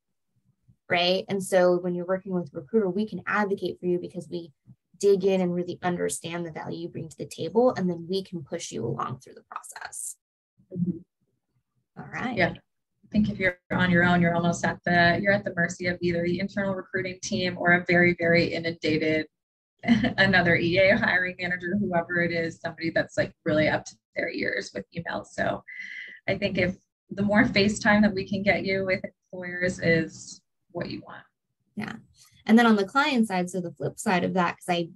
Right. And so when you're working with a recruiter, we can advocate for you because we dig in and really understand the value you bring to the table. And then we can push you along through the process. Mm-hmm. All right.
Yeah. I think if you're on your own, you're almost at the mercy of either the internal recruiting team or a very, very inundated another EA hiring manager, whoever it is, somebody that's like really up to their ears with emails. So I think if the more face time that we can get you with employers is what you want.
Yeah. And then on the client side, so the flip side of that, because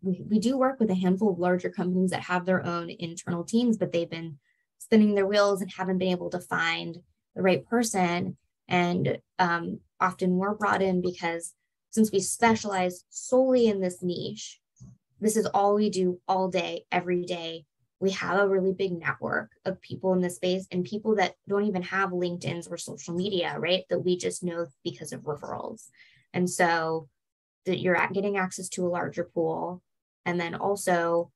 we do work with a handful of larger companies that have their own internal teams, but they've been spinning their wheels and haven't been able to find the right person. And often we're brought in because since we specialize solely in this niche, this is all we do all day, every day. We have a really big network of people in this space and people that don't even have LinkedIn's or social media, right? That we just know because of referrals. And so that you're getting access to a larger pool. And then also,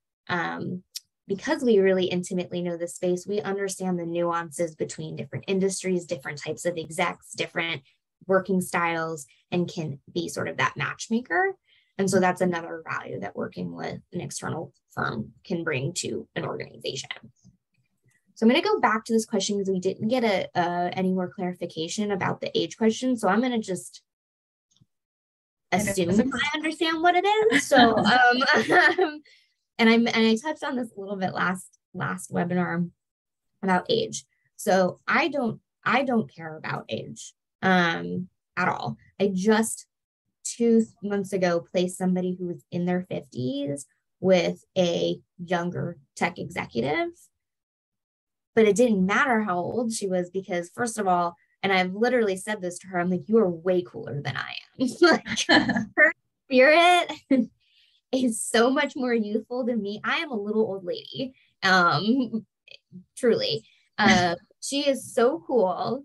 because we really intimately know the space, we understand the nuances between different industries, different types of execs, different working styles, and can be sort of that matchmaker. And so that's another value that working with an external firm can bring to an organization. So I'm going to go back to this question because we didn't get any more clarification about the age question. So I'm going to just assume I understand what it is. So, and I touched on this a little bit last webinar about age. So I don't care about age at all. I just 2 months ago placed somebody who was in their 50s with a younger tech executive. But it didn't matter how old she was because, first of all, and I've literally said this to her, I'm like, you are way cooler than I am. Like, her spirit is so much more youthful than me. I am a little old lady, truly. She is so cool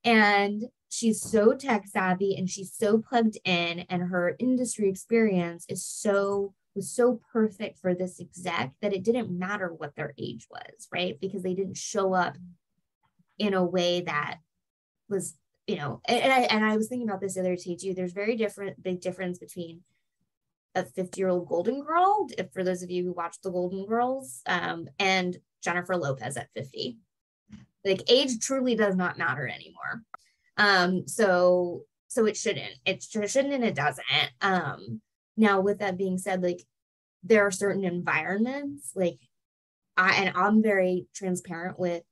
and she's so tech savvy and she's so plugged in, and her industry experience was so perfect for this exec that it didn't matter what their age was, right? Because they didn't show up in a way that was, and I was thinking about this the other day too. There's big difference between a 50-year-old Golden Girl, for those of you who watch the Golden Girls, and Jennifer Lopez at 50. Like, age truly does not matter anymore. So it shouldn't and it doesn't. Now with that being said, like, there are certain environments, like I'm very transparent with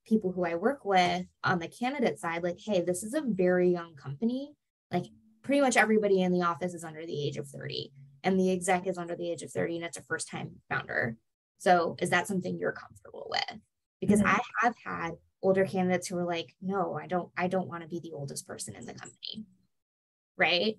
people who I work with on the candidate side, like, hey, this is a very young company. Like, pretty much everybody in the office is under the age of 30 and the exec is under the age of 30 and it's a first time founder. So is that something you're comfortable with? Because I have had older candidates who are like, no, I don't want to be the oldest person in the company. Right.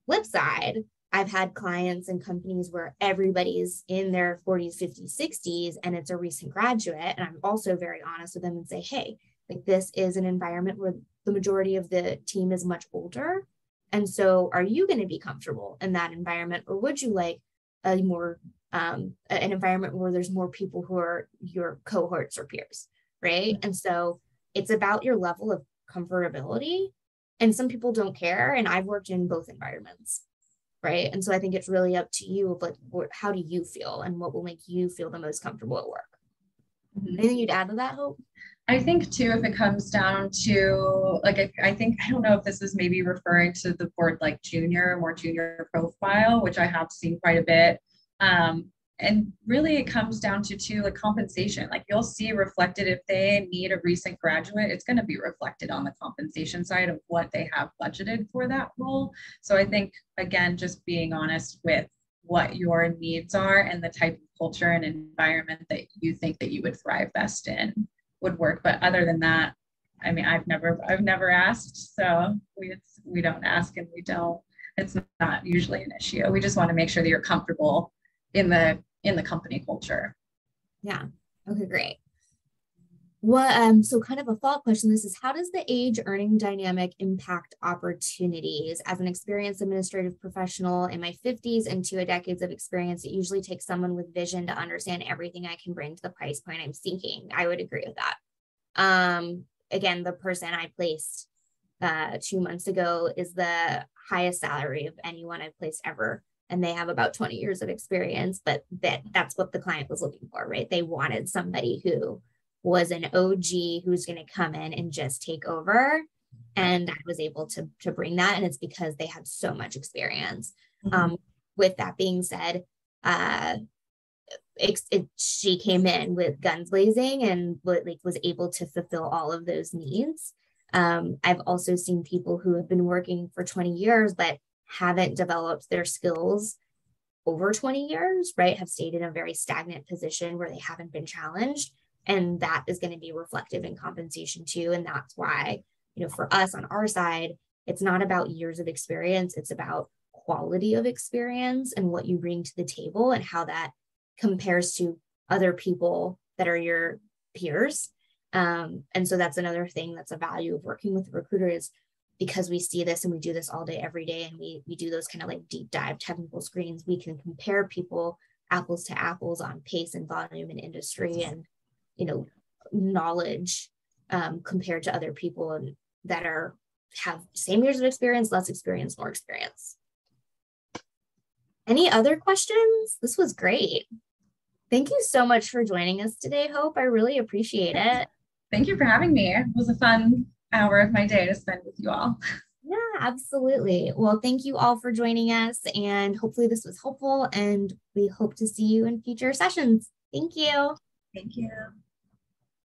Flip side, I've had clients and companies where everybody's in their 40s, 50s, 60s, and it's a recent graduate. And I'm also very honest with them and say, hey, like this is an environment where the majority of the team is much older. And so are you going to be comfortable in that environment? Or would you like a more, an environment where there's more people who are your cohorts or peers, right? And so it's about your level of comfortability. And some people don't care. And I've worked in both environments, right? And so I think it's really up to you of like, how do you feel and what will make you feel the most comfortable at work? Anything you'd add to that, Hope?
I think too, if it comes down to like, I think, I don't know if this is maybe referring to the word like more junior profile, which I have seen quite a bit. And really it comes down to too, like compensation, like you'll see reflected if they need a recent graduate, it's going to be reflected on the compensation side of what they have budgeted for that role. So I think, again, just being honest with what your needs are and the type of culture and environment that you think that you would thrive best in would work. But other than that, I mean, I've never asked, so we don't ask and we don't, it's not usually an issue. We just want to make sure that you're comfortable in the company culture.
Yeah. Okay, great. What so kind of a follow-up question, this is how does the age earning dynamic impact opportunities? As an experienced administrative professional in my 50s and 2 decades of experience, it usually takes someone with vision to understand everything I can bring to the price point I'm seeking. I would agree with that. Again, the person I placed 2 months ago is the highest salary of anyone I've placed ever. And they have about 20 years of experience, but that's what the client was looking for, right? They wanted somebody who was an OG who's going to come in and just take over. And I was able to bring that. And it's because they had so much experience. With that being said, she came in with guns blazing and was able to fulfill all of those needs. I've also seen people who have been working for 20 years, but haven't developed their skills over 20 years, right? Have stayed in a very stagnant position where they haven't been challenged. And that is going to be reflective in compensation too. And that's why, for us on our side, it's not about years of experience. It's about quality of experience and what you bring to the table and how that compares to other people that are your peers. And so that's another thing that's a value of working with a recruiter is because we see this and we do this all day, every day, and we do those kind of like deep dive technical screens, we can compare people apples to apples on pace and volume and industry and, knowledge compared to other people that have same years of experience, less experience, more experience. Any other questions? This was great. Thank you so much for joining us today, Hope. I really appreciate it.
Thank you for having me. It was a fun hour of my day to spend with you all.
Yeah, absolutely. Well, thank you all for joining us, and hopefully this was helpful, and we hope to see you in future sessions. Thank you.
Thank you.